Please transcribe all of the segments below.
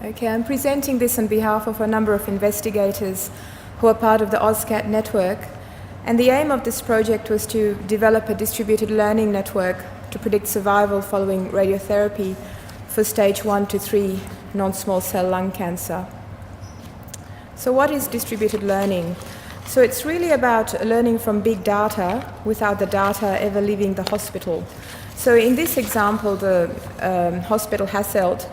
Okay, I'm presenting this on behalf of a number of investigators who are part of the OzCAT network. And the aim of this project was to develop a distributed learning network to predict survival following radiotherapy for stage 1 to 3 non-small cell lung cancer. So what is distributed learning? So it's really about learning from big data without the data ever leaving the hospital. So in this example, the hospital Hasselt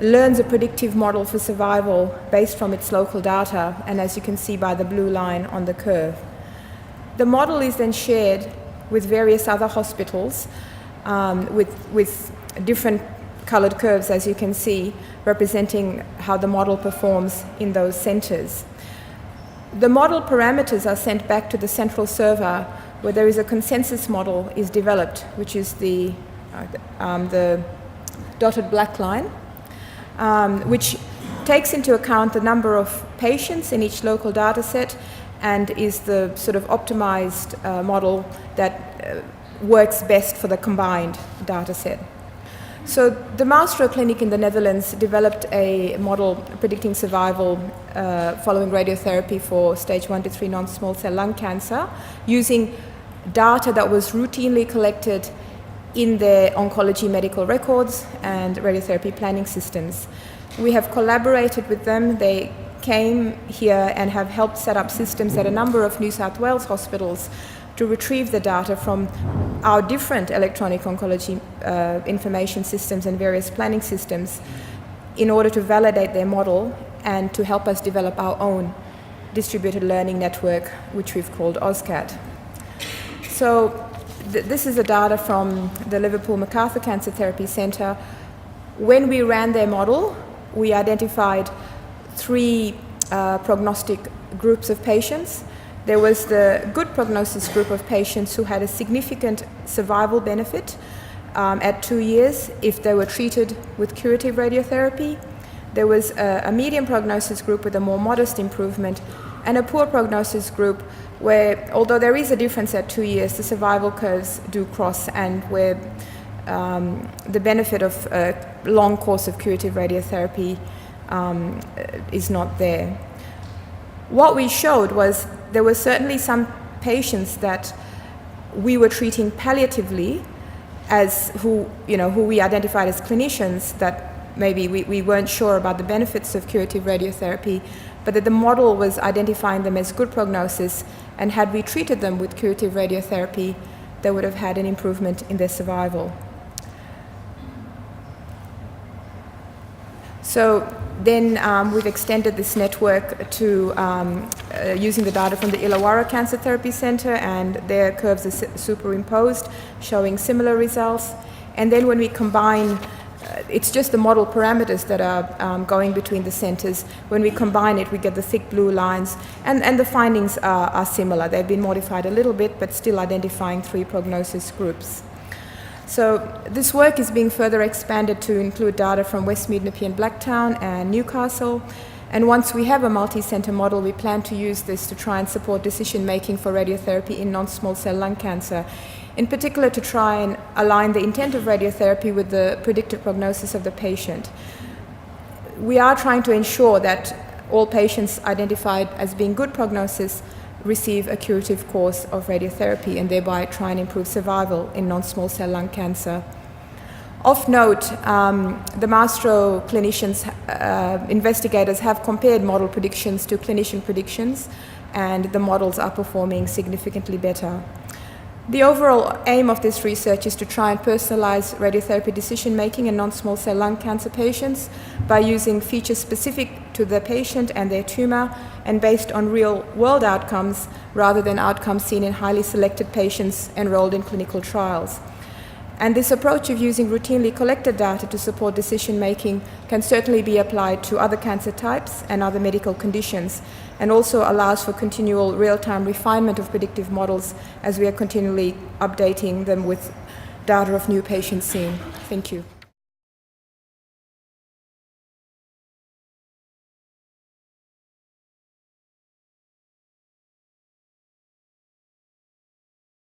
learns a predictive model for survival based from its local data, and as you can see by the blue line on the curve. The model is then shared with various other hospitals with different colored curves, as you can see, representing how the model performs in those centers. The model parameters are sent back to the central server where there is a consensus model is developed, which is the dotted black line, which takes into account the number of patients in each local data set and is the sort of optimized model that works best for the combined data set. So the Maestro Clinic in the Netherlands developed a model predicting survival following radiotherapy for stage 1 to 3 non-small cell lung cancer using data that was routinely collected in their oncology medical records and radiotherapy planning systems. We have collaborated with them. They came here and have helped set up systems at a number of New South Wales hospitals to retrieve the data from our different electronic oncology information systems and various planning systems in order to validate their model and to help us develop our own distributed learning network, which we've called OzCAT. So this is the data from the Liverpool MacArthur Cancer Therapy Centre. When we ran their model, we identified 3 prognostic groups of patients. There was the good prognosis group of patients who had a significant survival benefit at 2 years if they were treated with curative radiotherapy. There was a medium prognosis group with a more modest improvement, and a poor prognosis group where, although there is a difference at 2 years, the survival curves do cross, and where the benefit of a long course of curative radiotherapy is not there. What we showed was there were certainly some patients that we were treating palliatively, as who we identified as clinicians, that maybe we weren't sure about the benefits of curative radiotherapy, but that the model was identifying them as good prognosis, and had we treated them with curative radiotherapy, they would have had an improvement in their survival. So then we've extended this network to using the data from the Illawarra Cancer Therapy Centre, and their curves are superimposed, showing similar results. And then when we combine, it's just the model parameters that are going between the centres. When we combine it, we get the thick blue lines, and the findings are similar. They've been modified a little bit, but still identifying 3 prognosis groups. So this work is being further expanded to include data from Westmead, Nepean, Blacktown and Newcastle. And once we have a multi-centre model, we plan to use this to try and support decision-making for radiotherapy in non-small cell lung cancer, in particular to try and align the intent of radiotherapy with the predicted prognosis of the patient. We are trying to ensure that all patients identified as being good prognosis receive a curative course of radiotherapy and thereby try and improve survival in non-small cell lung cancer. Of note, the Maestro clinicians, investigators have compared model predictions to clinician predictions, and the models are performing significantly better. The overall aim of this research is to try and personalize radiotherapy decision-making in non-small cell lung cancer patients by using features specific to the patient and their tumor and based on real-world outcomes rather than outcomes seen in highly selected patients enrolled in clinical trials. And this approach of using routinely collected data to support decision-making can certainly be applied to other cancer types and other medical conditions, and also allows for continual real-time refinement of predictive models as we are continually updating them with data of new patients seen. Thank you.